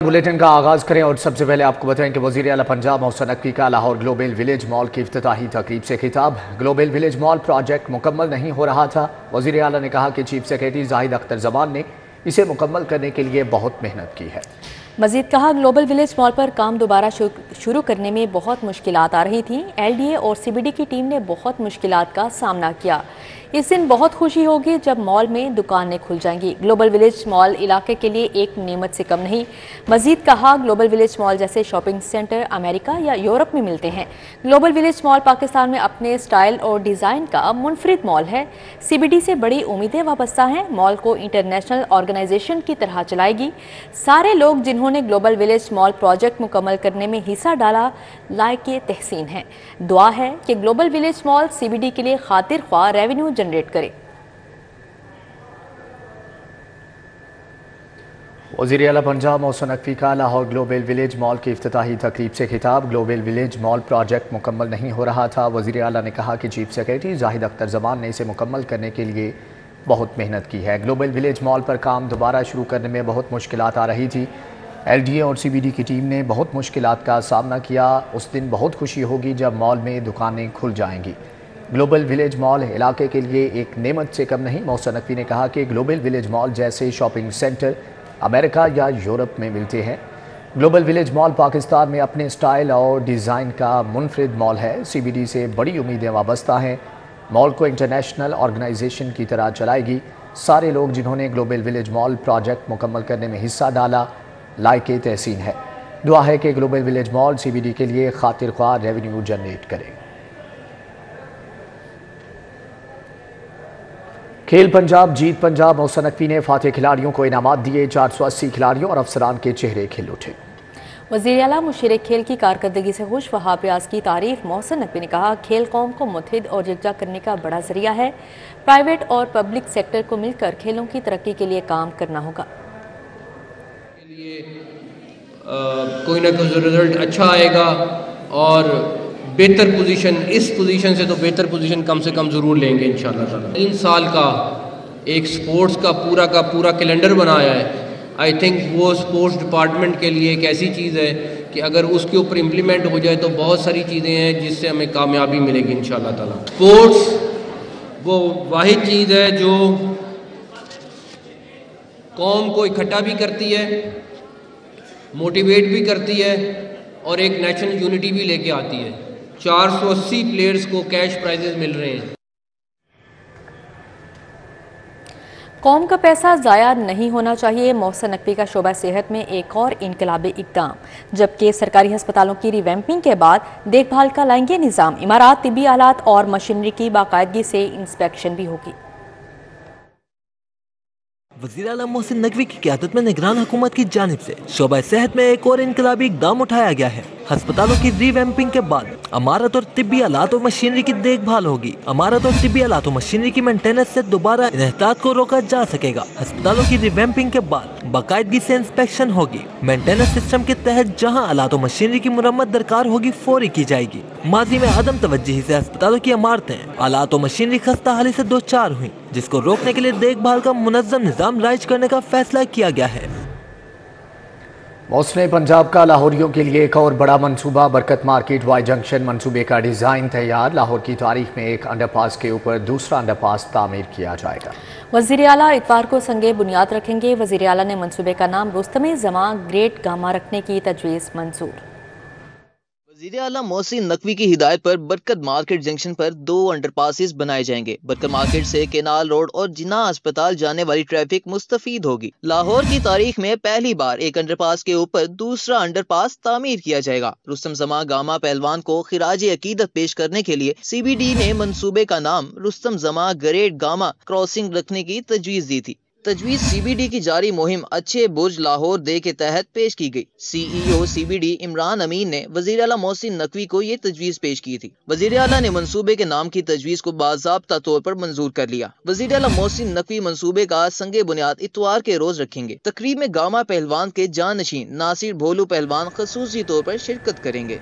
Bulletin का आगाज करें और सबसे पहले आपको बताएं कि वज़ीर आला पंजाब मोहसिन नकवी का लाहौर ग्लोबल विलेज मॉल की इफ्तिताही तकरीब से खिताब। ग्लोबल विलेज मॉल प्रोजेक्ट मुकम्मल नहीं हो रहा था। वज़ीर आला ने कहा कि चीफ सेक्रेटरी जाहिद अख्तर जमान ने इसे मुकम्मल करने के लिए बहुत मेहनत की है। मजीद कहा, ग्लोबल विलेज मॉल पर काम दोबारा शुरू करने में बहुत मुश्किलात आ रही थी। LDA और CBD की टीम ने बहुत मुश्किलात का सामना किया। इस दिन बहुत खुशी होगी जब मॉल में दुकानें खुल जाएंगी। ग्लोबल विलेज मॉल इलाके के लिए एक नेमत से कम नहीं। मजीद कहा, ग्लोबल विलेज मॉल जैसे शॉपिंग सेंटर अमेरिका या यूरोप में मिलते हैं। ग्लोबल विलेज मॉल पाकिस्तान में अपने स्टाइल और डिज़ाइन का मुनफरिद मॉल है। CBD से बड़ी उम्मीदें वाबस्ता हैं। मॉल को इंटरनेशनल ऑर्गेनाइजेशन की तरह चलाएगी। सारे लोग जिन्होंने ग्लोबल विलेज मॉल प्रोजेक्ट मुकम्मल करने में हिस्सा डाला लायके तहसीन है। दुआ है कि ग्लोबल विलेज मॉल CBD के लिए खातिर ख्वाह रेवेन्यू जनरेट करे। वज़ीर आला पंजाब मोहसिन नकवी का लाहौर ग्लोबल विलेज मॉल की इफ्तिताही तकरीब से खिताब। ग्लोबल विलेज मॉल प्रोजेक्ट मुकम्मल नहीं हो रहा था। वज़ीर आला ने कहा कि चीफ सेक्रेटरी जाहिद अख्तर जमान ने इसे मुकम्मल करने के लिए बहुत मेहनत की है। ग्लोबल विलेज मॉल पर काम दोबारा शुरू करने में बहुत मुश्किलात आ रही थी। LDA और CBD की टीम ने बहुत मुश्किलात का सामना किया। उस दिन बहुत खुशी होगी जब मॉल में दुकानें खुल जाएंगी। ग्लोबल विलेज मॉल इलाके के लिए एक नेमत से कम नहीं। मोहसिन नकवी ने कहा कि ग्लोबल विलेज मॉल जैसे शॉपिंग सेंटर अमेरिका या यूरोप में मिलते हैं। ग्लोबल विलेज मॉल पाकिस्तान में अपने स्टाइल और डिज़ाइन का मुनफरिद मॉल है। CBD से बड़ी उम्मीदें वाबस्ता हैं। मॉल को इंटरनेशनल ऑर्गेनाइजेशन की तरह चलाएगी। सारे लोग जिन्होंने ग्लोबल विलेज मॉल प्रोजेक्ट मुकम्मल करने में हिस्सा डाला लायके तहसीन है। दुआ है कि ग्लोबल विलेज मॉल CBD के लिए खातिर ख्वाह रेवेन्यू जनरेट करे। खेल पंजाब जीत पंजाब मोहसिन नकवी ने फातेह खिलाड़ियों को इनामात दिए। 480 खिलाड़ियों और अफसरान के चेहरे खिल उठे। वज़ीर आला मुशीर खेल की कारकर्दगी से खुश वहाब रियाज की तारीफ। मोहसिन नकवी ने कहा, खेल कौम को मुत्तहिद और यकजा करने का बड़ा जरिया है। प्राइवेट और पब्लिक सेक्टर को मिलकर खेलों की तरक्की के लिए काम करना होगा। कोई ना कोई रिजल्ट अच्छा आएगा और बेहतर पोजीशन, इस पोजीशन से तो बेहतर पोजीशन कम से कम ज़रूर लेंगे इंशाल्लाह ताला। 3 साल का एक स्पोर्ट्स का पूरा कैलेंडर बनाया है। आई थिंक वो स्पोर्ट्स डिपार्टमेंट के लिए एक ऐसी चीज़ है कि अगर उसके ऊपर इम्प्लीमेंट हो जाए तो बहुत सारी चीज़ें हैं जिससे हमें कामयाबी मिलेगी इंशाल्लाह ताला। स्पोर्ट्स वो वाहिद चीज़ है जो कौम को इकट्ठा भी करती है, मोटिवेट भी करती है और एक नेशनल यूनिटी भी लेके आती है। 480 प्लेयर्स को कैश प्राइजेस मिल रहे हैं। कौम का पैसा ज़ाया नहीं होना चाहिए। मोहसिन नकवी का शोबा सेहत में एक और इनकलाबी इक़दाम। जबकि सरकारी हस्पतालों की रिवैम्पिंग के बाद देखभाल का लाएंगे निज़ाम। इमारात, तिब्बी आलात और मशीनरी की बाकायदगी से इंस्पेक्शन भी होगी। वज़ीर आला मोहसिन नकवी की क़यादत में निगरान हुकूमत की जानिब से शोबा सेहत में एक और इनकलाबी इक़दाम उठाया गया है। अस्पतालों की रीवैम्पिंग के बाद अमारत और तिब्बी आलात और मशीनरी की देखभाल होगी। अमारत और तिब्बी आलात और मशीनरी की मेंटेनेंस से दोबारा इन्हतात को रोका जा सकेगा। अस्पतालों की रीवैम्पिंग के बाद बाकायदगी से इंस्पेक्शन होगी। मेंटेनेंस सिस्टम के तहत जहां आलात और मशीनरी की मुरम्मत दरकार होगी फौरी की जाएगी। माजी में अदम तवज्जुही से अस्पतालों की इमारतें, आलात और मशीनरी खस्ता हाली से दो चार हुई, जिसको रोकने के लिए देखभाल का मुनज़्ज़म निज़ाम राइज करने का फैसला किया गया है। मौसम पंजाब का लाहौरियों के लिए एक और बड़ा मंसूबा। बरकत मार्केट वाई जंक्शन मंसूबे का डिज़ाइन तैयार। लाहौर की तारीख में एक अंडरपास के ऊपर दूसरा अंडरपास तामीर किया जाएगा। वज़ीर आला इतवार को संगे बुनियाद रखेंगे। वज़ीर आला ने मंसूबे का नाम रुस्तम जमा ग्रेट गामा रखने की तजवीज़ मंजूर। वज़ीर आला मोहसिन नकवी की हिदायत पर बरकत मार्केट जंक्शन पर 2 अंडरपासेस बनाए जाएंगे। बरकत मार्केट से केनाल रोड और जिन्ना अस्पताल जाने वाली ट्रैफिक मुस्तफीद होगी। लाहौर की तारीख में पहली बार एक अंडरपास के ऊपर दूसरा अंडरपास तामीर किया जाएगा। रुस्तम जमा गामा पहलवान को खिराज अकीदत पेश करने के लिए CBD ने मंसूबे का नाम रुस्तम जमा ग्रेट गामा क्रॉसिंग रखने की तजवीज़ दी थी। तजवीज़ CBD की जारी मुहिम अच्छे बुर्ज लाहौर डे के तहत पेश की गई। CEO CBD इमरान अमीन ने वज़ीर आला मोहसिन नकवी को ये तजवीज़ पेश की थी। वज़ीर आला ने मंसूबे के नाम की तजवीज़ को बाज़ाब्ता तौर पर मंजूर कर लिया। वज़ीर आला मोहसिन नकवी मंसूबे का संगे बुनियाद इतवार के रोज रखेंगे। तकरीब में गामा पहलवान के जानशीन नासिर भोलू पहलवान खसूसी तौर पर शिरकत करेंगे।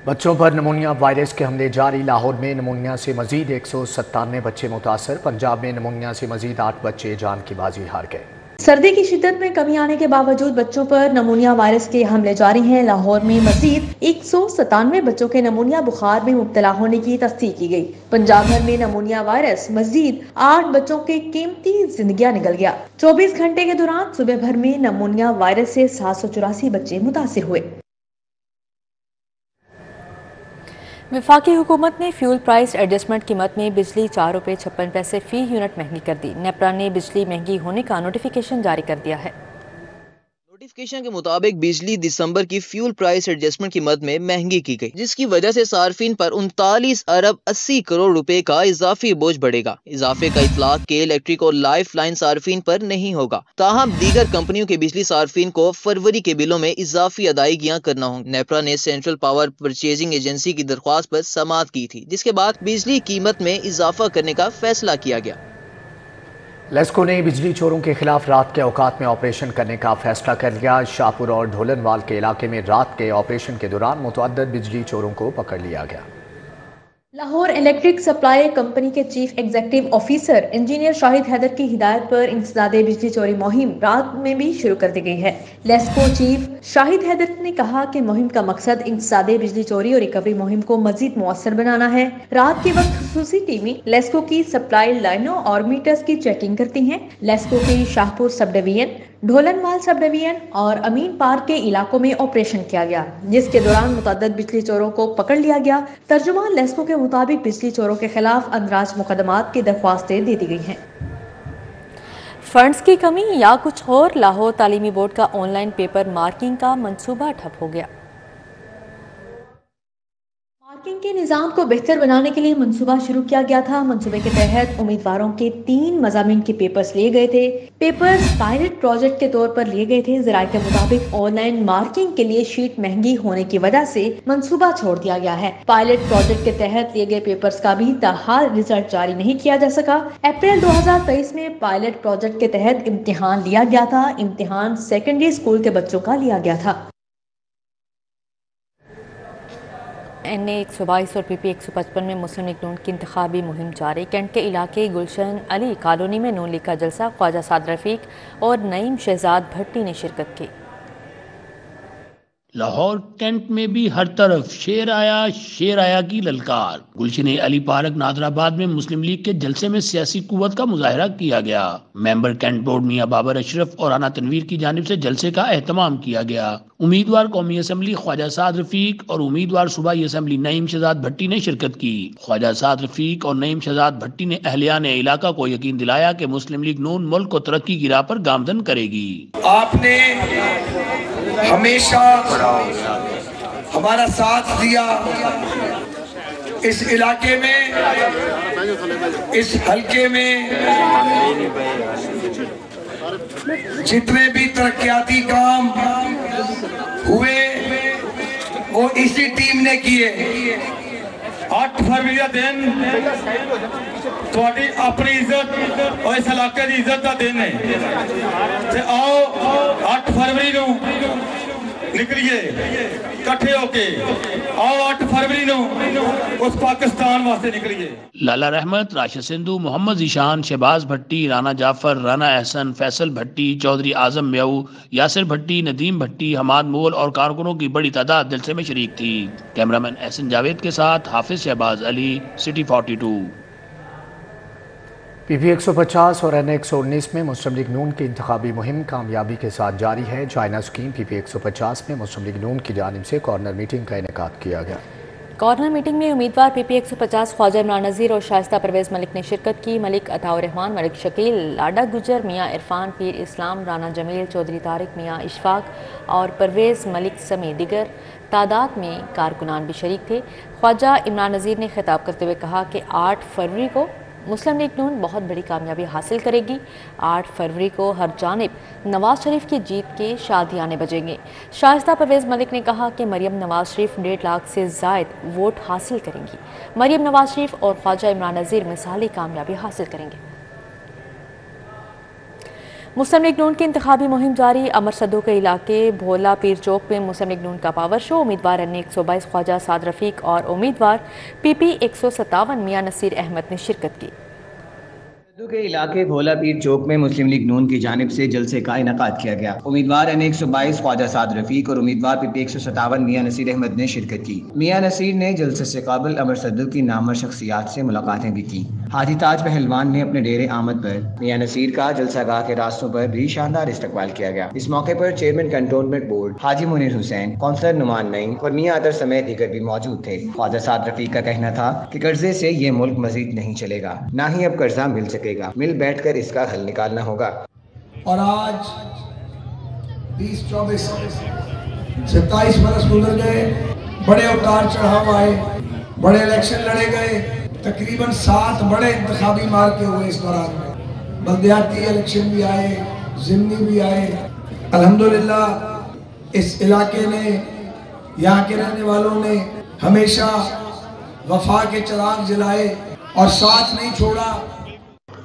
बच्चों पर नमूनिया वायरस के हमले जारी। लाहौर में नमूनिया से मजीद 197 बच्चे मुतासर। पंजाब में नमूनिया से मजीद 8 बच्चे जान की बाजी हार गए। सर्दी की शिद्दत में कमी आने के बावजूद बच्चों पर नमूनिया वायरस के हमले जारी हैं। लाहौर में मजीद 197 बच्चों के नमूनिया बुखार में मुब्तला होने की तस्दीक की गई। पंजाब भर में नमूनिया वायरस मजीद 8 बच्चों के कीमती जिंदगियां निकल गया। 24 घंटे के दौरान सुबह भर में नमूनिया वायरस से 784 बच्चे मुतासिर हुए। वफाकी हुकूमत ने फ्यूल प्राइस एडजस्टमेंट कीमत में बिजली 4 रुपये 56 पैसे फी यूनिट महंगी कर दी। नेपरा ने बिजली महंगी होने का नोटिफिकेशन जारी कर दिया है। नोटिफिकेशन के मुताबिक बिजली दिसंबर की फ्यूल प्राइस एडजस्टमेंट की मद में महंगी की गई, जिसकी वजह से सार्फिन पर 39 अरब 80 करोड़ रुपए का इजाफी बोझ बढ़ेगा। इजाफे का इतलाक के इलेक्ट्रिक और लाइफ लाइन सार्फिन पर नहीं होगा। ताहम दीगर कंपनियों के बिजली सार्फिन को फरवरी के बिलों में इजाफी अदायगियां करना होंगी। नेपरा ने सेंट्रल पावर परचेजिंग एजेंसी की दरख्वास्त पर समाअत की थी, जिसके बाद बिजली कीमत में इजाफा करने का फैसला किया गया। लेस्को ने बिजली चोरों के खिलाफ रात के औकात में ऑपरेशन करने का फैसला कर लिया। शाहपुर और ढोलनवाल के इलाके में रात के ऑपरेशन के दौरान मुतअद्दिद बिजली चोरों को पकड़ लिया गया। लाहौर इलेक्ट्रिक सप्लाई कंपनी के chief executive officer engineer Shahid Haider की हिदायत पर इंसदादे बिजली चोरी मुहिम रात में भी शुरू कर दी गई है। लेस्को चीफ शाहिद हैदर ने कहा कि मुहिम का मकसद इंसदादे बिजली चोरी और रिकवरी मुहिम को मजीद मुअस्सर बनाना है। रात के वक्त खुसूसी टीमें लेस्को की सप्लाई लाइनों और मीटर्स की चेकिंग करती हैं। लेस्को के Shahpur sub division, ढोलनवाल sub division और अमीन पार्क के इलाकों में ऑपरेशन किया गया, जिसके दौरान मुतअद्दिद बिजली चोरों को पकड़ लिया गया। तर्जुमान लेस्को के मुताबिक बिजली चोरों के खिलाफ अंदराज मुकदमात की दरख्वास्तें दे दी गई हैं। फंड्स की कमी या कुछ और, लाहौर तालीमी बोर्ड का ऑनलाइन पेपर मार्किंग का मंसूबा ठप हो गया। मार्किंग के निज़ाम को बेहतर बनाने के लिए मंसूबा शुरू किया गया था। मंसूबे के तहत उम्मीदवारों के 3 मज़ामीन के पेपर्स लिए गए थे। पेपर्स पायलट प्रोजेक्ट के तौर पर लिए गए थे। ज़राए के मुताबिक ऑनलाइन मार्किंग के लिए शीट महंगी होने की वजह से मंसूबा छोड़ दिया गया है। पायलट प्रोजेक्ट के तहत लिए गए पेपर्स का भी ताहाल रिजल्ट जारी नहीं किया जा सका। अप्रैल 2023 में पायलट प्रोजेक्ट के तहत इम्तिहान लिया गया था। इम्तिहान सेकेंडरी स्कूल के बच्चों का लिया गया था। NA 122 और PP 155 में मुस्लिम लीग नून की इंतखाबी मुहिम जारी। कैंट के इलाके गुलशन अली कॉलोनी में नून लीग का जलसा, ख्वाजा साद रफीक और नईम शहजाद भट्टी ने शिरकत की। लाहौर कैंट में भी हर तरफ शेर आया की ललकार। गुलशन अली पार्क नादराबाद में मुस्लिम लीग के जलसे में सियासी कुव्वत का मुजाहरा किया गया। मेंबर कैंट बोर्ड मियां बाबर अशरफ और राना तनवीर की जानिब से जलसे का एहतमाम किया गया। उम्मीदवार कौमी असम्बली ख्वाजा साद रफीक और उम्मीदवार सूबाई असम्बली नईम शहजाद भट्टी ने शिरकत की। ख्वाजा साद रफीक और नईम शहजाद भट्टी ने अहलियान इलाका को यकीन दिलाया कि मुस्लिम लीग नून मुल्क को तरक्की की राह पर गामजन करेगी। आपने हमेशा हमारा साथ दिया। इस इलाके में, इस हलके में जितने भी तरक्याती काम हुए वो इसी टीम ने किए। 8 फरवरी का दिन थोड़ी अपनी इज्जत और इस इलाके की इज्जत का दिन है। आओ 8 फरवरी को निकलिए इकट्ठे होके, आओ 8 फरवरी को उस पाकिस्तान वास्ते निकलिए। लाला रहमत, राशिद सिंधु, मोहम्मद ज़ीशान, शहबाज भट्टी, राना जाफर, राना एहसन, फैसल भट्टी, चौधरी आजम म्याऊ, यासिर भट्टी, नदीम भट्टी, हमाद मोल और कारकुनों की बड़ी तादाद जलसे में शरीक थी। कैमरामैन एहसन जावेद के साथ हाफिज शहबाज अली, सिटी 42। PP 150 और NA 119 में मुस्लिम लीग नून की इंतखाबी मुहिम कामयाबी के साथ जारी है। चाइना स्कीम PP 150 में मुस्लिम लीग नून की जानिब से कॉर्नर मीटिंग का इनेकाद किया गया। कॉर्नर मीटिंग में उम्मीदवार PP 150 ख्वाजा इमरान नज़ीर और शाइस्ता परवेज़ मलिक ने शिरकत की। मलिक अताउर रहमान, मलिक शकील, लाडा गुजर, मियाँ इरफान, पीर इस्लाम, राना जमील, चौधरी तारिक, मियाँ इशफाक और परवेज़ मलिक समेत दीगर तादाद में कारकुनान भी शरीक थे। ख्वाजा इमरान नज़ीर ने खिताब करते हुए कहा कि 8 फरवरी को मुस्लिम लीग नून बहुत बड़ी कामयाबी हासिल करेगी। 8 फरवरी को हर जानिब नवाज शरीफ की जीत के शादियाने बजेंगे। शाइस्ता परवेज़ मलिक ने कहा कि मरियम नवाज शरीफ 1.5 लाख से ज़ायद वोट हासिल करेंगी। मरियम नवाज शरीफ और ख्वाजा इमरान नज़ीर मिसाली कामयाबी हासिल करेंगे। मुस्लिम लीग नून की इंतखाबी मुहिम जारी। अमर सदो के इलाके भोला पीर चौक में मुस्लिम लीग नून का पावर शो। उम्मीदवार NA 122 ख्वाजा साद रफीक और उम्मीदवार PP 157 मियाँ नसीर अहमद ने शिरकत की। کے علاقے بھولا پیر چوک میں مسلم لیگ نون کی جانب سے جلسے کا انعقاد کیا گیا۔ امیدوار N122 خواجہ سعد رفیق اور امیدوار PP 157 میاں نصیر احمد نے شرکت کی۔ میاں نصیر نے جلسے سے قابل امر صدر کی نامور شخصیات سے ملاقاتیں بھی کی۔ حاجی تاج پہلوان نے اپنے ڈیرے آمد پر میاں نصیر کا جلسہ گاہ کے راستوں پر بھی شاندار استقبال کیا گیا۔ اس موقع پر چیئرمین کنٹونمنٹ بورڈ حاجی منیر حسین، کونسلر نعمان نعیم اور میاں اطہر سمیت دیگر بھی موجود تھے۔ خواجہ سعد رفیق کا کہنا تھا کہ قرضے سے یہ ملک مزید نہیں چلے گا، نہ ہی اب قرضہ مل سکے گا، مل بیٹھ کر اس کا حل نکالنا ہوگا۔ اور آج 20-24 27 برس گزر گئے، بڑے اتار چڑھاؤ آئے، بڑے الیکشن لڑے گئے، تقریباً 7 بڑے انتخابی مارکے ہوئے اس دوران میں، بلدیاتی الیکشن بھی آئے، ضمنی بھی آئے۔ الحمدللہ اس علاقے نے، یہاں کے رہنے والوں نے ہمیشہ وفا کے چراغ جلائے اور ساتھ نہیں چھوڑا۔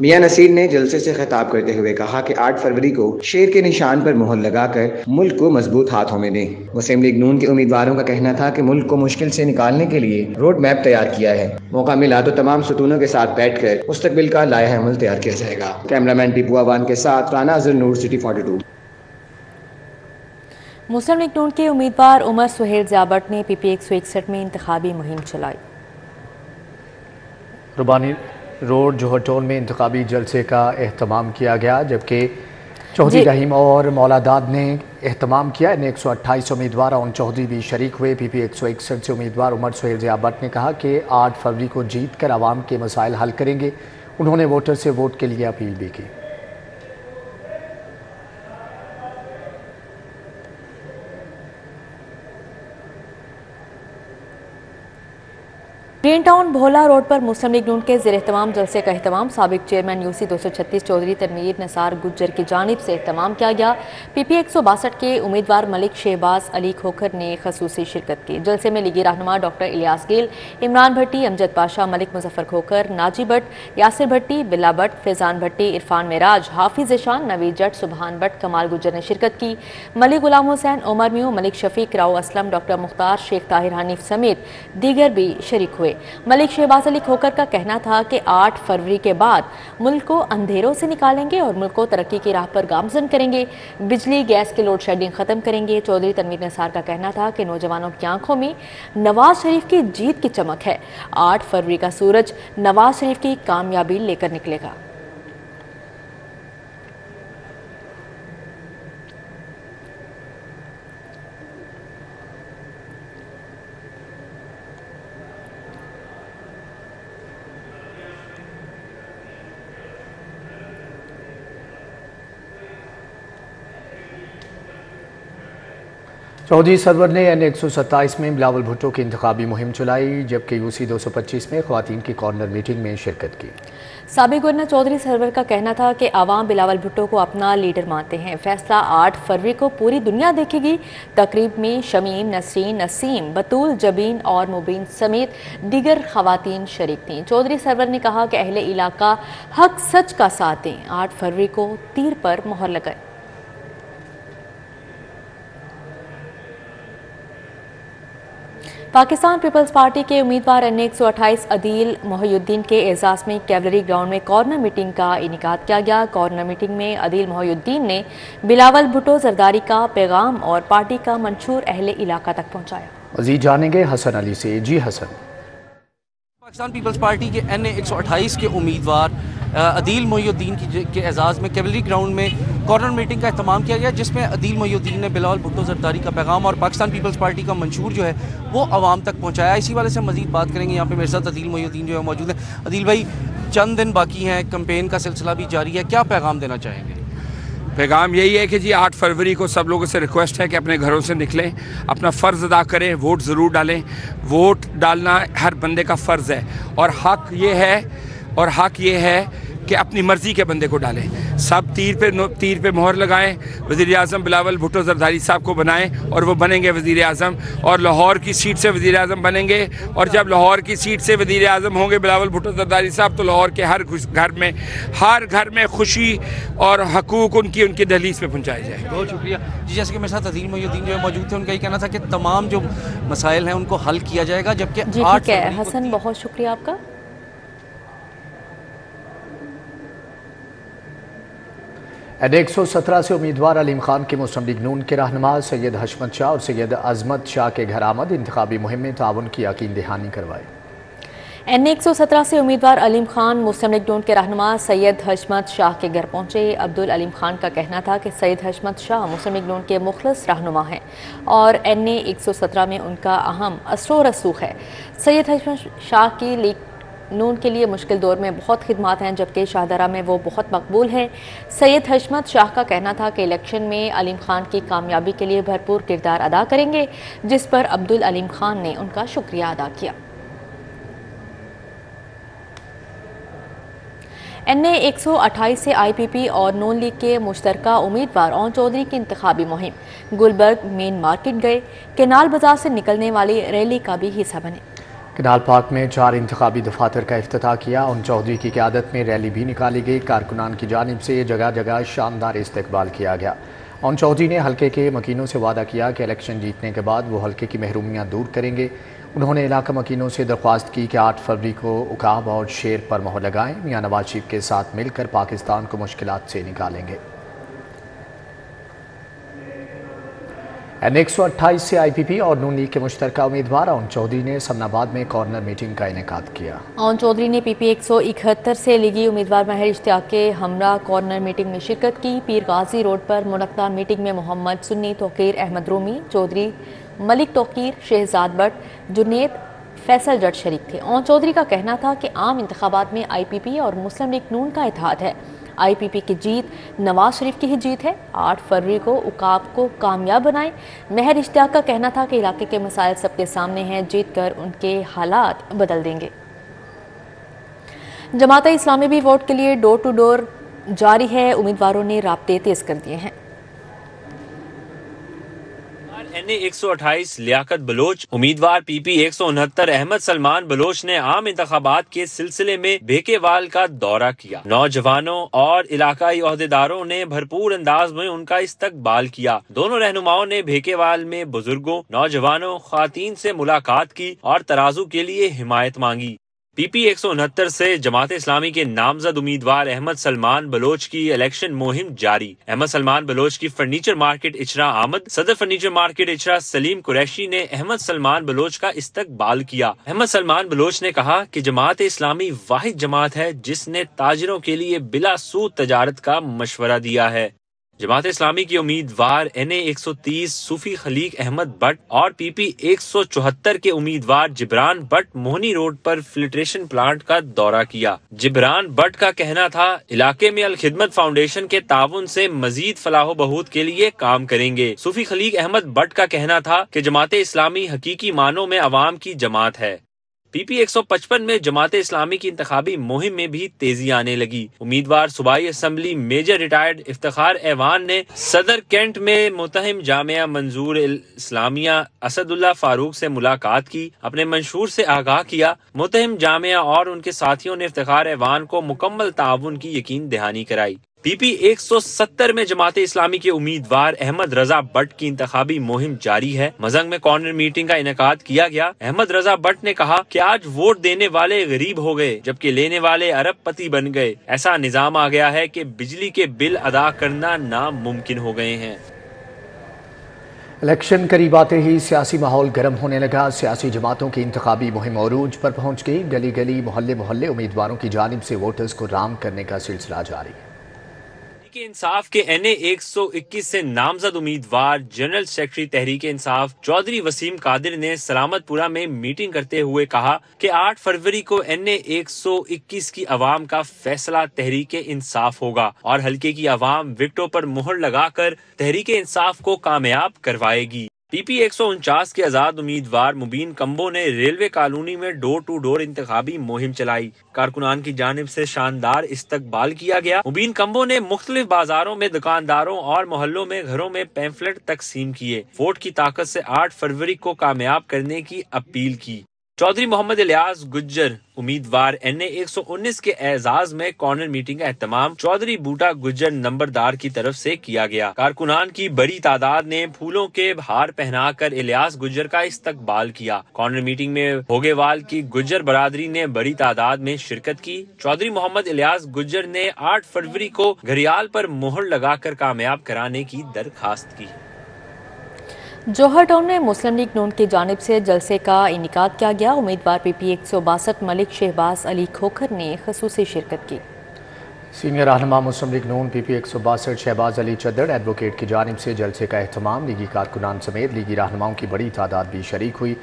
میاں نصیر نے جلسے سے خطاب کرتے ہوئے کہا کہ 8 فروری کو شیر کے نشان پر مہر لگا کر ملک کو مضبوط ہاتھوں میں دیں۔ مسلم لیگ نون کے امیدواروں کا کہنا تھا کہ ملک کو مشکل سے نکالنے کے لیے روڈ میپ تیار کیا ہے، موقع ملا تو تمام ستونوں کے ساتھ بیٹھ کر مستقبل کا لائحہ عمل تیار کیا جائے گا۔ کیمرامین ٹیپو اوان کے ساتھ رانا اظہر، نور سٹی 42۔ مسلم لیگ نون کے امیدوار عمر سہیل ضیاء بٹ نے PP 161 میں انتخابی مہم چلائی۔ ربانی روڈ جوہر ٹول میں انتخابی جلسے کا اہتمام کیا گیا، جبکہ چودھری رحیم اور مولاداد نے اہتمام کیا۔ N128 امیدوار اون چودھری بھی شریک ہوئے۔ PP 161 سے امیدوار عمر سہیل ضیاء بٹ نے کہا کہ 8 فروری کو جیت کر عوام کے مسائل حل کریں گے۔ انہوں نے ووٹر سے ووٹ کے لیے اپیل بھی کی۔ گرین ٹاؤن بھولا روڈ پر مسلم لیگ نون کے زیر اہتمام جلسے کا اہتمام سابق چیئرمین UC 236 چودھری تنویر نثار گجر کی جانب سے اہتمام کیا گیا۔ PP 162 کے امیدوار ملک شہباز علی کھوکھر نے خصوصی شرکت کی۔ جلسے میں لیگی رہنما ڈاکٹر الیاس گیل، عمران بھٹی، امجد پاشا، ملک مظفر کھوکھر، ناجی بٹ، یاسر بھٹی، بلا بٹ، فیضان بھٹی، عرفان معراج، حافظ اشان، نوید جٹ، سبحان بٹ، کمال گجر نے شرکت کی۔ ملک غلام حسین، عمر میوں، ملک شفیق، راؤ اسلم، ڈاکٹر مختار، شیخ طاہر حنیف سمیت دیگر بھی شریک ہوئے۔ ملک شہباز علی کھوکھر کا کہنا تھا کہ 8 فروری کے بعد ملک کو اندھیروں سے نکالیں گے اور ملک کو ترقی کی راہ پر گامزن کریں گے، بجلی گیس کی لوڈ شیڈنگ ختم کریں گے۔ چودھری تنویر نثار کا کہنا تھا کہ نوجوانوں کی آنکھوں میں نواز شریف کی جیت کی چمک ہے، 8 فروری کا سورج نواز شریف کی کامیابی لے کر نکلے گا۔ چودھری سرور نے N127 میں بلاول بھٹو کی انتخابی مہم چلائی، جبکہ UC 225 میں خواتین کی کارنر میٹنگ میں شرکت کی۔ سابق گورنر چودھری سرور کا کہنا تھا کہ عوام بلاول بھٹو کو اپنا لیڈر مانتے ہیں، فیصلہ 8 فروری کو پوری دنیا دیکھے گی۔ تقریب میں شمیم، نسرین، نسیم، بطول، جبین اور مبین سمیت دیگر خواتین شریک تھیں۔ چودھری سرور نے کہا کہ اہل علاقہ حق سچ کا ساتھ دیں، 8 فروری کو تیر پر مہر لگائیں۔ پاکستان پیپلز پارٹی کے امیدوار N128 عدیل محی الدین کے اعزاز میں کیولری گراؤنڈ میں کارنر میٹنگ کا انعقاد کیا گیا۔ کارنر میٹنگ میں عدیل محی الدین نے بلاول بھٹو زرداری کا پیغام اور پارٹی کا منشور اہل علاقہ تک پہنچایا۔ مزید جانیں گے حسن علی سے۔ جی حسن۔ پاکستان پیپلز پارٹی کے N128 کے امیدوار عدیل محی الدین کے اعزاز میں کیولری گراؤنڈ میں کارنر میٹنگ کا اہتمام کیا گیا، جس میں عدیل محی الدین نے بلاول بھٹو زرداری کا پیغام اور پاکستان پیپلز پارٹی کا منشور جو ہے وہ عوام تک پہنچایا۔ اسی والے سے مزید بات کریں گے، یہاں پہ میرے ساتھ عدیل محی الدین جو ہے موجود ہیں۔ عدیل بھائی، چند دن باقی ہیں، کمپین کا سلسلہ بھی جاری ہے، کیا پیغام دینا چاہیں گے؟ پیغام یہی ہے کہ جی 8 فروری کو سب لوگوں سے ریکویسٹ ہے کہ اپنے گھروں سے نکلیں، اپنا فرض ادا کریں، ووٹ ضرور ڈالیں۔ ووٹ ڈالنا ہر بندے کا فرض ہے اور حق یہ ہے کہ اپنی مرضی کے بندے کو ڈالیں۔ سب تیر پہ مہر لگائیں، وزیر اعظم بلاول بھٹو زرداری صاحب کو بنائیں اور وہ بنیں گے وزیر اعظم، اور لاہور کی سیٹ سے وزیر اعظم بنیں گے۔ اور جب لاہور کی سیٹ سے وزیر اعظم ہوں گے بلاول بھٹو زرداری صاحب، تو لاہور کے ہر گھر میں خوشی اور حقوق ان کی دہلیز پہ پہنچائے جائیں۔ بہت شکریہ جی۔ جیسے کہ میرے ساتھ عدیل محی الدین جو ہے موجود تھے، ان کا یہ کہنا تھا کہ تمام جو مسائل ہیں ان کو حل کیا جائے گا، جبکہ جی ٹھیک ہے حسن، بہت شکریہ آپ کا۔ N117 से उम्मीदवार अलीम खान के मुस्लिम लीग नून के रहनुमा सैयद हशमत शाह और सैयद अजमत शाह के घर आमद इंतखाबी मुहिम में ताउन की यकीन दहानी करवाई। N117 से उम्मीदवार अलीम खान मुस्लिम लीग नून के रहनुमा सैयद हशमत शाह के घर पहुंचे। अब्दुल अलीम खान का कहना था कि सैयद हशमत शाह मुस्लिम लीग नून के मुखलस रहनुमा हैं और N117 में उनका अहम असर व रसूख है। सैयद हशमत शाह की लीग नून के लिए मुश्किल दौर में बहुत खिदमात हैं, जबकि शाहदरा में वो बहुत मकबूल हैं। सैयद हशमत शाह का कहना था कि इलेक्शन में अलीम खान की कामयाबी के लिए भरपूर किरदार अदा करेंगे, जिस पर अब्दुल अलीम खान ने उनका शुक्रिया अदा किया। N128 से IPP और नून लीग के मुश्तरका उम्मीदवार ओन चौधरी की इंतखाबी मुहिम गुलबर्ग मेन मार्केट गए। केनाल बाजार से निकलने वाली रैली का भी हिस्सा बने। केनाल पार्क में 4 इंतखाबी दफातर का इफ्तिताह किया। ओन चौधरी की क़यादत में रैली भी निकाली गई। कारकुनान की जानिब से जगह जगह शानदार इस्तकबाल किया गया। ओन चौधरी ने हल्के के मकीनों से वादा किया कि इलेक्शन जीतने के बाद वो हल्के की महरूमियाँ दूर करेंगे। उन्होंने इलाका मकीनों से दरख्वास्त की कि 8 फरवरी को उकाब और शेर पर मोहर लगाएं। मियां नवाज शरीफ के साथ मिलकर पाकिस्तान को मुश्किलात से निकालेंगे। N128 से IPP और नून लीग के मुश्तरका उम्मीदवार ओन चौधरी ने समनाबाद में कॉर्नर मीटिंग का इनेकाद किया। ओन चौधरी ने PP 171 से लीगी उम्मीदवार महर इश्तियाक के हमरा कॉर्नर मीटिंग में शिरकत की। पीर गाजी रोड पर मुनक्का मीटिंग में मोहम्मद सुन्नी तोकीर अहमद रूमी चौधरी मलिक तोकीर शहजाद बट जुनेद फैसल जट शरीक थे। ओन चौधरी का कहना था कि आम इंतखाबात में IPP और मुस्लिम लीग नून का इत्तेहाद है। IPP की जीत नवाज शरीफ की ही जीत है। 8 फरवरी को उकाब को कामयाब बनाएं। महर इश्तियाक का कहना था कि इलाके के मसाइल सबके सामने हैं, जीत कर उनके हालात बदल देंगे। जमात इस्लामी भी वोट के लिए डोर टू डोर जारी है। उम्मीदवारों ने राब्ते तेज कर दिए हैं। N128 लियाकत बलोच उम्मीदवार PP 169 अहमद सलमान बलोच ने आम इंतखाबात के सिलसिले में भेकेवाल का दौरा किया। नौजवानों और इलाकाई ओहदेदारों ने भरपूर अंदाज में उनका इस्तकबाल किया। दोनों रहनुमाओं ने भेकेवाल में बुजुर्गों, नौजवानों, ख्वातीन से मुलाकात की और तराजू के लिए हिमायत मांगी। PP 169 से जमात इस्लामी के नामजद उम्मीदवार अहमद सलमान बलोच की इलेक्शन मुहिम जारी। अहमद सलमान बलोच की फर्नीचर मार्केट इचरा आमद। सदर फर्नीचर मार्केट इचरा सलीम कुरैशी ने अहमद सलमान बलोच का इस्तकबाल किया। अहमद सलमान बलोच ने कहा कि जमात इस्लामी वाहिद जमात है जिसने ताजिरों के लिए बिला सूद तजारत का मशवरा दिया है। जमात इस्लामी के उम्मीदवार N130 Sufi Khaleeq Ahmad but और PP 174 के उम्मीदवार जिब्रान बट मोहनी रोड पर फिल्ट्रेशन प्लांट का दौरा किया। जिब्रान बट का कहना था इलाके में अल खिदमत फाउंडेशन के ताउन से मजीद फलाहो बहूत के लिए काम करेंगे। सूफी खलीक अहमद बट का कहना था कि जमात इस्लामी हकीकी मानों में अवाम की जमात है। PP 155 में जमात इस्लामी की इंतखाबी मुहिम में भी तेजी आने लगी। उम्मीदवार सूबाई असम्बली मेजर रिटायर्ड इफ्तिखार ऐवान ने सदर कैंट में मुतहिम जामिया मंजूर इस्लामिया असदुल्ला फारूक से मुलाकात की। अपने मंशूर से आगाह किया। मुतहिम जामिया और उनके साथियों ने इफ्तिखार ऐवान को मुकम्मल ताउन की यकीन दहानी कराई। PP 170 में जमात इस्लामी के उम्मीदवार अहमद रजा बट की इंतखाबी मुहिम जारी है। मजंग में कॉर्नर मीटिंग का इनेकाद किया गया। अहमद रजा बट ने कहा कि आज वोट देने वाले गरीब हो गए जबकि लेने वाले अरबपति बन गए। ऐसा निजाम आ गया है कि बिजली के बिल अदा करना नामुमकिन हो गए हैं। इलेक्शन करीब आते ही सियासी माहौल गर्म होने लगा। सियासी जमातों की इंतखाबी मुहिम अरूज पर पहुंच गई। गली गली मोहल्ले मोहल्ले उम्मीदवारों की जानिब से वोटर्स को राम करने का सिलसिला जारी है। इंसाफ के N121 से नामजद उम्मीदवार जनरल सेक्रेटरी तहरीक इंसाफ चौधरी वसीम कादिर ने सलामतपुरा में मीटिंग करते हुए कहा कि 8 फरवरी को N121 की अवाम का फैसला तहरीक इंसाफ होगा और हल्के की अवाम विकटों पर मुहर लगाकर तहरीक इंसाफ को कामयाब करवाएगी। PP 149 के आजाद उम्मीदवार मुबीन कंबो ने रेलवे कॉलोनी में डोर टू डोर इंतखाबी मुहिम चलाई। कारकुनान की जानिब से शानदार इस्तकबाल किया गया। मुबीन कंबो ने मुख्तलिफ बाजारों में दुकानदारों और मोहल्लों में घरों में पैम्फलेट तकसीम किए। वोट की ताकत से 8 फरवरी को कामयाब करने की अपील की। चौधरी मोहम्मद इलियास गुज्जर उम्मीदवार NA 119 के एजाज में कॉर्नर मीटिंग का एहतमाम चौधरी बूटा गुज्जर नंबरदार की तरफ से किया गया। कारकुनान की बड़ी तादाद ने फूलों के हार पहनाकर इलियास गुज्जर का इस्तकबाल किया। कॉर्नर मीटिंग में भोगेवाल की गुज्जर बरादरी ने बड़ी तादाद में शिरकत की। चौधरी मोहम्मद इलियास गुज्जर ने 8 फरवरी को घड़ियाल पर मोहर लगाकर कामयाब कराने की दरखास्त की। जौहर टाउन में मुस्लिम लीग नून की जानिब से जलसे का इनेकाद किया गया। उम्मीदवार PP 162 मलिक शहबाज अली खोखर ने खसूसी शिरकत की। सीनियर रहनुमा मुस्लिम लीग नून PP 162 शहबाज अली चद्दड़ एडवोकेट की जानिब से जलसे का एहतमाम लीगी कारकुनान समेत लीगी रहनुमाओं की बड़ी तादाद भी शरीक हुई।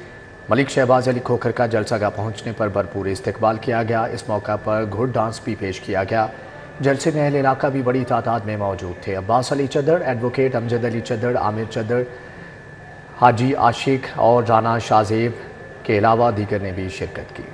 मलिक शहबाज अली खोखर का जलसागाह पहुँचने पर भरपूर इस्तकबाल किया गया। इस मौका पर घुड़ डांस भी पेश किया गया। जलसे में अहले इलाका भी बड़ी तादाद में मौजूद थे। अब्बास अली चद्दड़, एडवोकेट अमजद अली चद्दड़, आमिर चद्दड़, हाजी आशिक और राना शाहजेब के अलावा दीगर ने भी शिरकत की।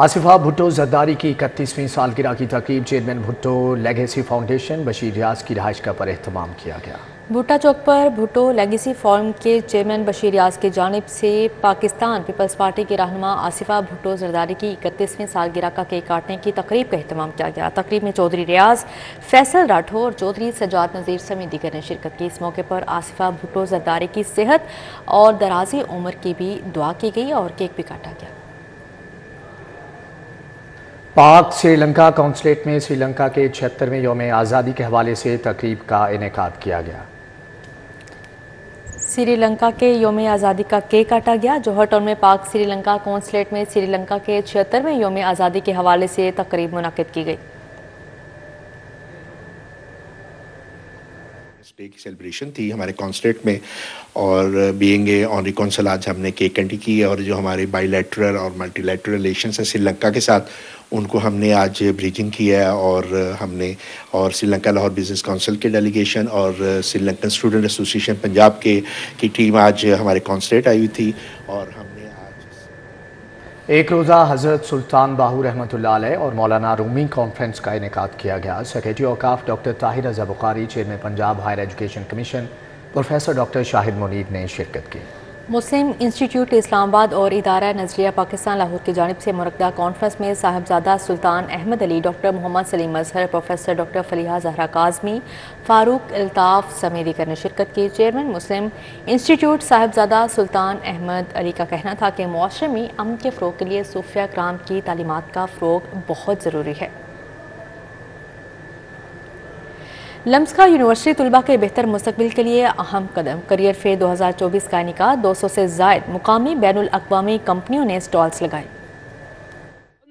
आसिफा भुट्टो जरदारी की 31वीं सालगिरह की तकरीब chairman Bhutto legacy foundation Bashir Riaz की रिहाइशगाह पर एहतमाम किया गया। भुट्टा चौक पर भुट्टो लेगेसी फोरम के चेयरमैन बशीर रियाज की जानिब से पाकिस्तान पीपल्स पार्टी की रहनुमा आसिफा भुट्टो जरदारी की 31वीं सालगिरह का केक काटने की तकरीब का एहतमाम किया गया। तकरीब में चौधरी रियाज, फैसल राठौर, चौधरी सजाद नज़ीर समेत दीगर ने शिरकत की। इस मौके पर आसिफा भुट्टो जरदारी की सेहत और दराजी उम्र की भी दुआ की गई और केक भी काटा गया। पाक श्रीलंका कौंसलेट में श्रीलंका के 76वें यौम आज़ादी के हवाले से तकरीब का इनेकाद किया गया। श्रीलंका के यौम आज़ादी का केक काटा गया। जौहर टाउन में पाक श्रीलंका कौंसलेट में श्रीलंका के 76वें यौम आज़ादी के हवाले से तकरीब मुनक्किद की गई। डे की सेलिब्रेशन थी हमारे कॉन्सुलेट में और बीइंग ए ऑनरी कौंसल आज हमने केक कटिंग की और जो हमारे बाईलैटरल और मल्टीलैटरल रिलेशंस है श्रीलंका के साथ उनको हमने आज ब्रीजिंग किया है और हमने और श्रीलंका लाहौर बिजनेस काउंसिल के डेलीगेशन और श्रीलंकन स्टूडेंट एसोसिएशन पंजाब की टीम आज हमारे कॉन्सुलेट आई हुई थी और हमने एक रोज़ा हज़रत सुल्तान बाहू रहमतुल्लाह अलैह और मौलाना रूमी कॉन्फ्रेंस का इनेकाद किया गया। सेक्रेटरी औकाफ doctor Tahir Raza Bukhari, chairman Punjab higher education commission professor doctor Shahid Munir ने शिरकत की। मुस्लिम इंस्टीट्यूट इस्लामाबाद और इदारा नज़रिया पाकिस्तान लाहौर की जानिब से मुनक्किदा कॉन्फ्रेंस में Sahibzada Sultan Ahmad Ali, doctor Mohammad Saleem Azhar, professor doctor Faliha Zahra Kazmi, Farooq Altaf समेत दीगर ने शिरकत की। Chairman Muslim institute Sahibzada Sultan Ahmad Ali का कहना था कि मुआशरे में अमन के फ़रोग़ के लिए सूफिया कराम की तालीमात का फ़रोग़ बहुत ज़रूरी है। लम्सका यूनिवर्सिटी तलबा के बेहतर मुस्तकबिल के लिए अहम कदम। करियर फेयर 2024 का इनेकाद 200 से ज़ायद मुकामी बैनुल अक़वामी कंपनियों ने स्टॉल्स लगाए।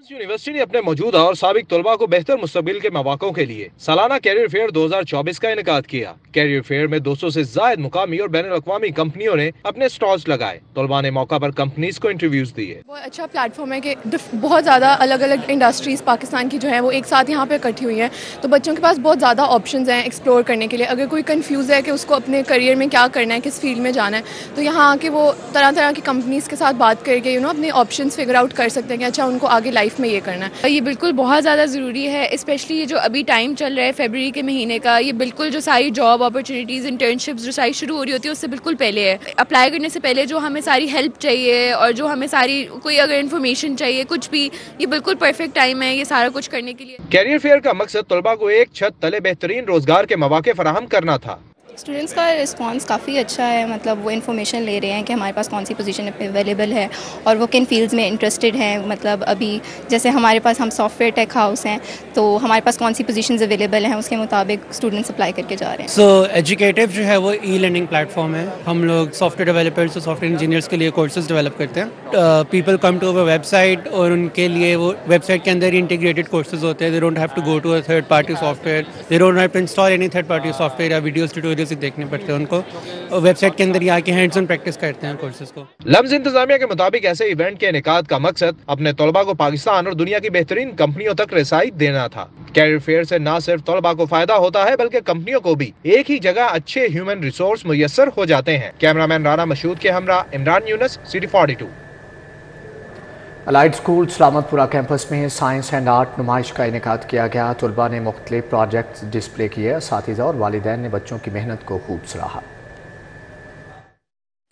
यूनिवर्सिटी ने अपने मौजूदा और साबिक तलबा को बेहतर मुस्तकबिल के मौक़ों के लिए सालाना कैरियर फेयर 2024 का इनेकाद किया। कैरियर फेयर में 200 से ज़ायद मुकामी और बैनुल अक़वामी कंपनियों ने अपने स्टॉल्स लगाए। तलबा ने मौका पर कंपनीज को इंटरव्यूज दिए। बहुत अच्छा प्लेटफॉर्म है कि बहुत ज़्यादा अलग अलग इंडस्ट्रीज पाकिस्तान की जो है वो एक साथ यहाँ पे इकट्ठी हुई हैं, तो बच्चों के पास बहुत ज़्यादा ऑप्शंस हैं एक्सप्लोर करने के लिए। अगर कोई कंफ्यूज है कि उसको अपने करियर में क्या करना है, किस फील्ड में जाना है, तो यहाँ आके वो तरह तरह की कंपनीज के साथ बात करके अपने ऑप्शंस फिगर आउट कर सकते हैं कि अच्छा उनको आगे लाइफ में ये करना है। ये बिल्कुल बहुत ज़्यादा ज़रूरी है, स्पेशली ये जो अभी टाइम चल रहा है फरवरी के महीने का, ये बिल्कुल जो सारी जॉब अपॉर्चुनिटीज़, इंटर्नशिप्स जो सारी शुरू हो रही होती है उससे बिल्कुल पहले है। अप्लाई करने से पहले जो हमें सारी हेल्प चाहिए और जो हमें सारी कोई अगर इन्फॉर्मेशन चाहिए कुछ भी, ये बिल्कुल परफेक्ट टाइम है ये सारा कुछ करने के लिए। कैरियर फेयर का मकसद तलबा को एक छत तले बेहतरीन रोजगार के मौके फराहम करना था। स्टूडेंट्स का रिस्पांस काफ़ी अच्छा है, मतलब वो इन्फॉर्मेशन ले रहे हैं कि हमारे पास कौन सी पोजीशन अवेलेबल है और वो किन फील्ड्स में इंटरेस्टेड हैं। मतलब अभी जैसे हमारे पास हम सॉफ्टवेयर टेक हाउस हैं तो हमारे पास कौन सी पोजीशंस अवेलेबल हैं उसके मुताबिक स्टूडेंट्स अप्लाई करके जा रहे हैं। सो एजुकेटिव जो है वो ई लर्निंग प्लेटफॉर्म है। हम लोग सॉफ्टवेयर डेवलपर्स और सॉफ्टवेयर इंजीनियर्स के लिए कोर्सेज डेवलप करते हैं। People come to our website और उनके लिए वो वेबसाइट के अंदर इंटीग्रेटेड कोर्सेज होते हैं। They don't have to go to a third party software, they don't have to install any third party software या वीडियोस ट्यूटोरियल्स देखने पड़ते हैं उनको। वेबसाइट के अंदर ही आके हैंड्स ऑन प्रैक्टिस करते हैं कोर्सेज को। लम्स इंतजामिया के मुताबिक ऐसे इवेंट के इनेकाद का मकसद अपने तलबा को पाकिस्तान और दुनिया की बेहतरीन कंपनियों तक रसाई देना था। कैरियर फेयर से न सिर्फ तलबा को फायदा होता है बल्कि कंपनियों को भी एक ही जगह अच्छे ह्यूमन रिसोर्स मुयस्सर हो जाते हैं। कैमरामैन राना मशहूद के हमरा Imran Yunus, city 42। Allied school Salamatpura campus में साइंस एंड आर्ट नुमाइश का इनेकाद किया गया। तलबा ने मुख्तलिफ प्रोजेक्ट डिस्प्ले किए। असातिज़ा और वालिदैन ने बच्चों की मेहनत को खूब सराहा।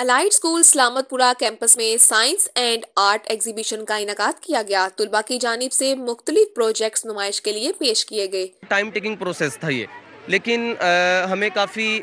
الائٹ اسکول سلامت پورہ کیمپس میں سائنس اینڈ آرٹ ایگزیبیشن کا انعقاد کیا گیا. طلباء کی جانب سے مختلف پروجیکٹس نمائش کے لیے پیش کیے گئے. ٹائم ٹیکنگ پروسیس تھا یہ، لیکن ہمیں کافی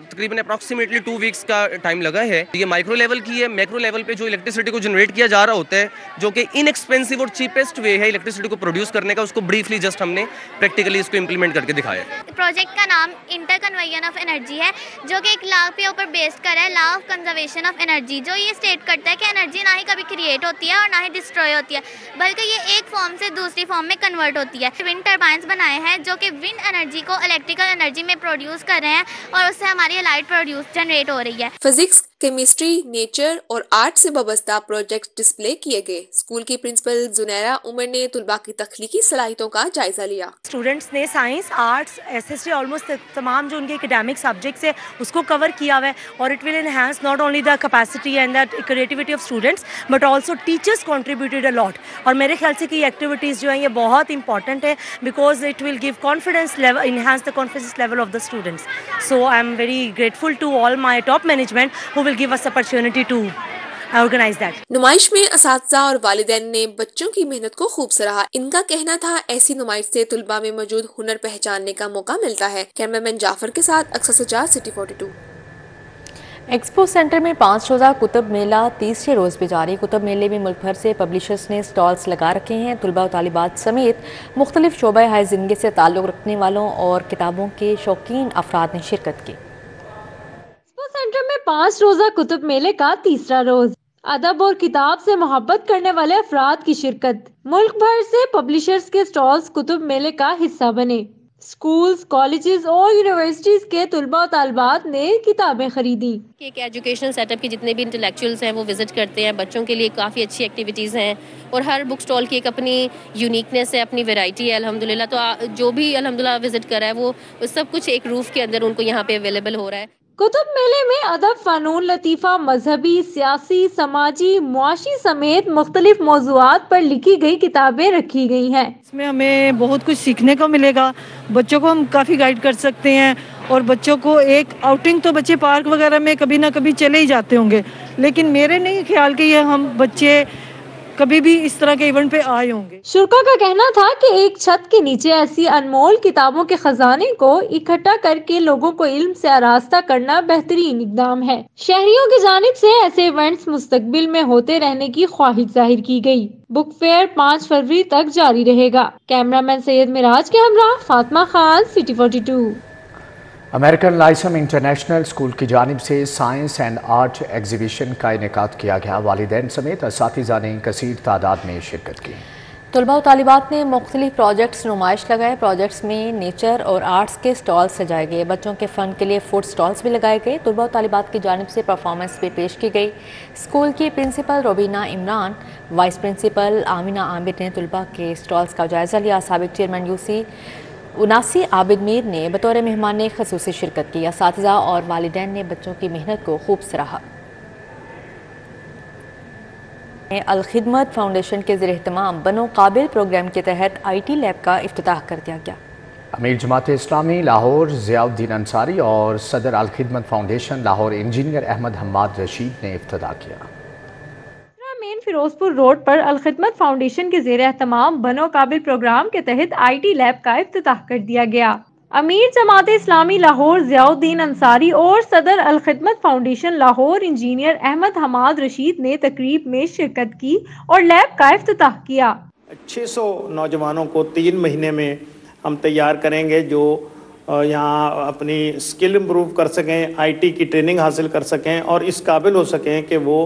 تقریباً اپروکسیمیٹلی 2 ویکس کا ٹائم لگا ہے. یہ مائکرو لیول کی ہے. میکرو لیول پہ جو الیکٹریسٹی کو جنریٹ کیا جا رہا ہوتا ہے، جو کہ ان ایکسپینسو اور چیپسٹ وے ہے الیکٹریسٹی کو پروڈیوس کرنے کا، اس کو بریفلی جسٹ ہم نے پریکٹیکلی اس کو امپلیمنٹ کر کے دکھایا. پروجیکٹ کا نام انٹر کنورژن آف انرجی ہے، جو کہ ایک لا کے اوپر بیسڈ کر ہے، law of conservation of energy, جو یہ اسٹیٹ کرتا ہے کہ انرجی نہ ہی کبھی کریٹ ہوتی ہے اور نہ ہی ڈسٹروائے ہوتی ہے، بلکہ یہ ایک فارم سے دوسری فارم میں کنورٹ ہوتی ہے. ونڈ ٹربائنس بنائے ہیں جو کہ ونڈ انرجی کو الیکٹریکل انرجی میں پروڈیوس کر رہے ہیں اور اس سے ہماری لائٹ جنریٹ ہو رہی ہے. فزکس، کیمسٹری، نیچر اور آرٹ سے وابستہ پروجیکٹ ڈسپلے کیے گئے. اسکول کی پرنسپل زنیرہ عمر نے طلباء کی تخلیقی صلاحیتوں کا جائزہ لیا. اسٹوڈنٹس نے سائنس، آرٹس، SST آلموسٹ تمام جو ان کے اکیڈیمک سبجیکٹس ہیں اس کو کور کیا ہوا ہے، اور it will enhance not only the capacity and the creativity of students but also teachers contributed a lot. اور میرے خیال سے کہ یہ ایکٹیویٹیز جو ہیں یہ بہت امپورٹنٹ ہے، because it will give confidence level, enhance the confidence level of the students. So I am very grateful to all my top management who will give us opportunity to organize that. نمائش میں اساتذہ اور والدین نے بچوں کی محنت کو خوب سراہا. ان کا کہنا تھا ایسی نمائش سے طلباء میں موجود ہنر پہچاننے کا موقع ملتا ہے. کیمرہ مین جعفر کے ساتھ اکثر سجاد، سٹی 42. ایکسپو سینٹر میں 5 روزہ کتب میلہ تیسرے روز بھی جاری. کتب میلے میں ملک بھر سے پبلشرز نے سٹالز لگا رکھے ہیں. طلباء و طالبات سمیت مختلف شعبۂ ہائے زندگی سے تعلق رکھنے والوں اور کتابوں کے شوقین افراد نے شرکت کی. ایکسپو سینٹر میں 5 روزہ کتب میلے کا تیسرا روز. ادب اور کتاب سے محبت کرنے والے افراد کی شرکت. ملک بھر سے پبلشرز کے سٹالز کتب میلے کا حصہ بنے. اسکولز، کالجز اور یونیورسٹیز کے طلباء و طالبات نے کتابیں خریدی. ایک ایجوکیشنل سیٹ اپ کے جتنے بھی انٹلیکچوئلس ہیں وہ وزٹ کرتے ہیں. بچوں کے لیے کافی اچھی ایکٹیویٹیز ہیں اور ہر بک سٹال کی ایک اپنی یونیکنیس ہے، اپنی ویرائٹی ہے الحمدللہ. تو جو بھی الحمدللہ وزٹ کرا ہے وہ سب کچھ ایک روف کے اندر ان کو یہاں پہ اویلیبل ہو رہا ہے. کتب میلے میں ادب، فنون لطیفہ، مذہبی، سیاسی، سماجی، معاشی سمیت مختلف موضوعات پر لکھی گئی کتابیں رکھی گئی ہیں. اس میں ہمیں بہت کچھ سیکھنے کو ملے گا. بچوں کو ہم کافی گائیڈ کر سکتے ہیں اور بچوں کو ایک آؤٹنگ تو بچے پارک وغیرہ میں کبھی نہ کبھی چلے ہی جاتے ہوں گے، لیکن میرے نہیں خیال کہ یہ ہم بچے کبھی بھی اس طرح کے ایونٹ پہ آئے ہوں گے. شرکا کا کہنا تھا کہ ایک چھت کے نیچے ایسی انمول کتابوں کے خزانے کو اکٹھا کر کے لوگوں کو علم سے آراستہ کرنا بہترین اقدام ہے. شہریوں کی جانب سے ایسے ایونٹس مستقبل میں ہوتے رہنے کی خواہش ظاہر کی گئی. بک فیئر 5 فروری تک جاری رہے گا. کیمرہ مین سید مراج کے ہمراہ Fatima Khan, city 42. American lyceum international school کی جانب سے سائنس اینڈ آرٹ ایگزیبیشن کا انعقاد کیا گیا. والدین سمیت اساتذہ نے کثیر تعداد میں شرکت کی. طلباء و طالبات نے مختلف پروجیکٹس نمائش لگائے. پروجیکٹس میں نیچر اور آرٹس کے سٹالز سجائے گئے. بچوں کے فن کے لیے فوڈ سٹالز بھی لگائے گئے. طلباء و طالبات کی جانب سے پرفارمنس بھی پیش کی گئی. اسکول کی principal Rubina Imran, vice principal Amina Aamir نے طلباء کے سٹالز کا جائزہ لیا. سابق چیئرمین UC اناسی عابد میر نے بطور مہمان نے خصوصی شرکت کی. اساتذہ اور والدین نے بچوں کی محنت کو خوب سراہا. الخدمت فاؤنڈیشن کے زیر اہتمام بنو قابل پروگرام کے تحت IT لیب کا افتتاح کر دیا گیا. امیر جماعت اسلامی لاہور ضیاء الدین انصاری اور صدر الخدمت فاؤنڈیشن لاہور انجینئر احمد حماد رشید نے افتتاح کیا. مین فیروزپور روڈ پر الخدمت فاؤنڈیشن کے زیر اہتمام بنو قابل پروگرام کے تحت IT لیب کا افتتاح کر دیا گیا. امیر جماعت اسلامی لاہور ضیاء الدین انصاری اور صدر الخدمت فاؤنڈیشن لاہور انجینئر احمد حماد رشید نے تقریب میں شرکت کی اور لیب کا افتتاح کیا. 600 نوجوانوں کو 3 مہینے میں ہم تیار کریں گے جو یہاں اپنی اسکل امپروو کر سکیں، IT کی ٹریننگ حاصل کر سکیں اور اس قابل ہو سکیں کہ وہ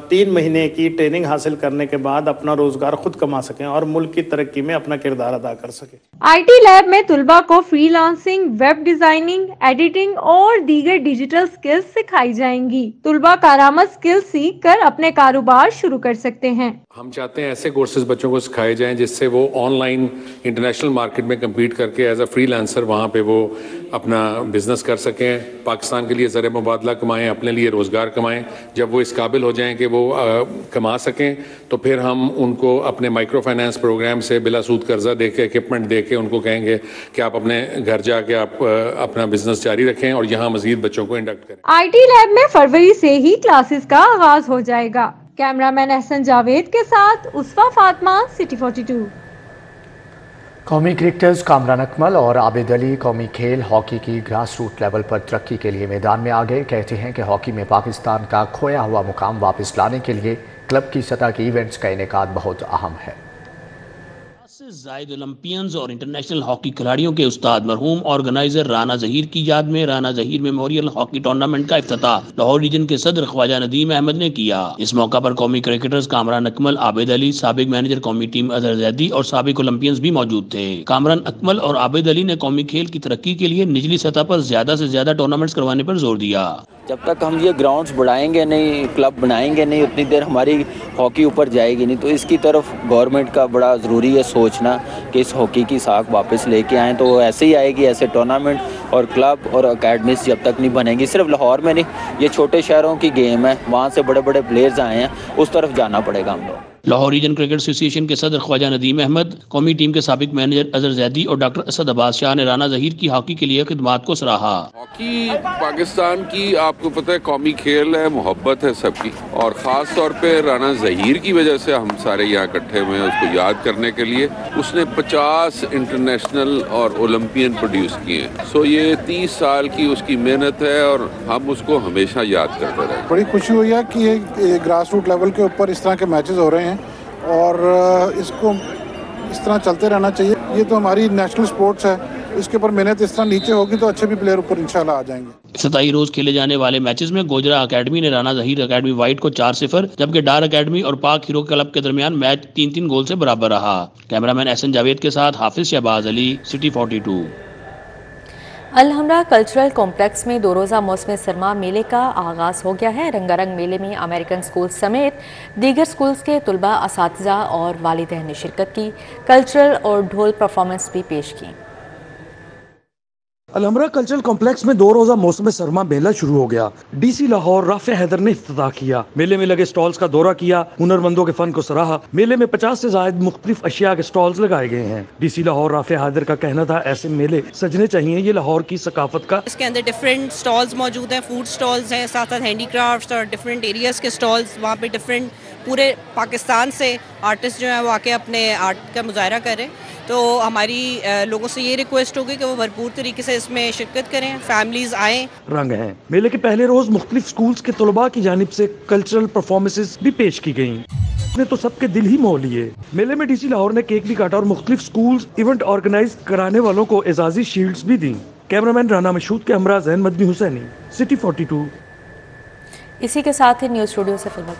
3 مہینے کی ٹریننگ حاصل کرنے کے بعد اپنا روزگار خود کما سکیں اور ملک کی ترقی میں اپنا کردار ادا کر سکیں. IT لیب میں طلباء کو free lancing, web designing, editing اور دیگر ڈیجیٹل سکلز سکھائی جائیں گی. طلباء کارآمد سکلز سیکھ کر اپنے کاروبار شروع کر سکتے ہیں. ہم چاہتے ہیں ایسے کورسز بچوں کو سکھائے جائیں جس سے وہ آن لائن انٹرنیشنل مارکیٹ میں کمپیٹ کر کے ایز اے فری لانسر وہاں پہ وہ اپنا بزنس کر سکیں، پاکستان کے لیے زر مبادلہ کمائیں، اپنے لیے روزگار کمائیں. جب وہ اس قابل ہو جائیں جائیں کہ وہ کما سکیں تو پھر ہم ان کو اپنے مائکرو فائنانس پروگرام سے بلا سود قرضہ دے کے اکوپمنٹ دے کے ان کو کہیں گے کہ آپ اپنے گھر جا کے آپ اپنا بزنس جاری رکھیں اور یہاں مزید بچوں کو انڈکٹ کریں۔ آئی ٹی لیب میں فروری سے ہی کلاسز کا آغاز ہو جائے گا۔ کیمرہ مین احسن جاوید کے ساتھ اسفا فاطمہ، سٹی 42۔ قومی کرکٹرز کامران اکمل اور عابد علی قومی کھیل ہاکی کی گراس روٹ لیول پر ترقی کے لیے میدان میں آ گئے۔ کہتے ہیں کہ ہاکی میں پاکستان کا کھویا ہوا مقام واپس لانے کے لیے کلب کی سطح کے ایونٹس کا انعقاد بہت اہم ہے۔ زائد اولمپئنز اور انٹرنیشنل ہاکی کھلاڑیوں کے استاد مرحوم آرگنائزر رانا ظہیر کی یاد میں Rana Zaheer memorial hockey tournament کا افتتاح لاہور ریجن کے صدر خواجہ ندیم احمد نے کیا۔ اس موقع پر قومی کرکٹرز کامران اکمل، عابد علی، سابق مینیجر قومی ٹیم اظہر زیدی اور سابق اولمپئنز بھی موجود تھے۔ کامران اکمل اور عابد علی نے قومی کھیل کی ترقی کے لیے نچلی سطح پر زیادہ سے زیادہ ٹورنامنٹس کروانے پر زور دیا۔ جب تک ہم یہ گراؤنڈز بڑھائیں گے نہیں، کلب بنائیں گے نہیں، اتنی دیر ہماری ہاکی اوپر جائے گی نہیں۔ تو اس کی طرف گورنمنٹ کا بڑا ضروری ہے سوچنا کہ اس ہاکی کی ساکھ واپس لے کے آئیں، تو وہ ایسے ہی آئے گی، ایسے ٹورنامنٹ اور کلب اور اکیڈمیز جب تک نہیں بنیں گی۔ صرف لاہور میں نہیں، یہ چھوٹے شہروں کی گیم ہے، وہاں سے بڑے بڑے پلیئرز آئے ہیں، اس طرف جانا پڑے گا ہم لوگ۔ لاہور ریجن کرکٹ ایسوسی ایشن کے صدر خواجہ ندیم احمد، قومی ٹیم کے سابق مینیجر اظہر زیدی اور ڈاکٹر اسد عباس شاہ نے رانا ظہیر کی ہاکی کے لیے خدمات کو سراہا۔ ہاکی پاکستان کی آپ کو پتہ ہے قومی کھیل ہے، محبت ہے سب کی، اور خاص طور پہ رانا ظہیر کی وجہ سے ہم سارے یہاں اکٹھے ہوئے ہیں اس کو یاد کرنے کے لیے۔ اس نے 50 انٹرنیشنل اور اولمپئن پروڈیوس کیے ہیں، سو یہ 30 سال کی اس کی محنت ہے اور ہم اس کو ہمیشہ یاد کرتے رہیں۔ بڑی خوشی ہوئی ہے کہ یہ گراس روٹ لیول کے اوپر اس طرح کے میچز ہو رہے ہیں اور اس کو اس طرح چلتے رہنا چاہیے۔ یہ تو ہماری نیشنل سپورٹس ہے، اس کے اوپر محنت اس طرح نیچے ہوگی تو اچھے بھی پلیئر اوپر انشاءاللہ آ جائیں گے۔ افتتاحی روز کھیلے جانے والے میچز میں گوجرا اکیڈمی نے رانا ظہیر اکیڈمی وائٹ کو 4-0، جبکہ ڈار اکیڈمی اور پاک ہیرو کلب کے درمیان میچ 3-3 گول سے برابر رہا۔ کیمرہ مین احسن جاوید کے ساتھ حافظ شہباز علی، سٹی 42۔ الحمرا کلچرل کمپلیکس میں 2 روزہ موسم سرما میلے کا آغاز ہو گیا ہے۔ رنگا رنگ میلے میں امریکن سکول سمیت دیگر سکولز کے طلباء، اساتذہ اور والدین نے شرکت کی۔ کلچرل اور ڈھول پرفارمنس بھی پیش کی۔ الحمرا کلچرل کمپلیکس میں 2 روزہ موسم سرما میلہ شروع ہو گیا۔ ڈی سی لاہور رافع حیدر نے افتتاح کیا۔ میلے میں لگے سٹالز کا دورہ کیا، ہنرمندوں کے فن کو سراہا۔ میلے میں 50 سے زائد مختلف اشیاء کے سٹالز لگائے گئے ہیں۔ ڈی سی لاہور رافع حیدر کا کہنا تھا ایسے میلے سجنے چاہیے، یہ لاہور کی ثقافت کا۔ اس کے اندر ڈفرینٹ سٹالز موجود ہیں، فوڈ سٹالز ہیں، ساتھ ساتھ ہینڈی کرافٹس اور ڈفرینٹ ایریاز کے سٹالز، وہاں پہ ڈفرینٹ پورے پاکستان سے آرٹسٹ جو ہیں وہ آ کے اپنے آرٹ کا مظاہرہ کریں۔ تو ہماری لوگوں سے یہ ریکویسٹ ہوگی کہ وہ بھرپور طریقے سے اس میں شرکت کریں، فیملیز آئیں۔ رنگ ہیں میلے کے پہلے روز مختلف سکولز کے طلباء کی جانب سے کلچرل پرفارمنسز بھی پیش کی گئیں، نے تو سب کے دل ہی موہ لیے۔ میلے میں ڈی سی لاہور نے کیک بھی کاٹا اور مختلف سکولز ایونٹ آرگنائز کرانے والوں کو اعزازی شیلڈز بھی دیں۔ کیمرامین رانا مشہود کے ہمراہ زین مدنی حسینی، سٹی 42۔ اسی کے ساتھ ہی نیوز اسٹوڈیو سے فلموں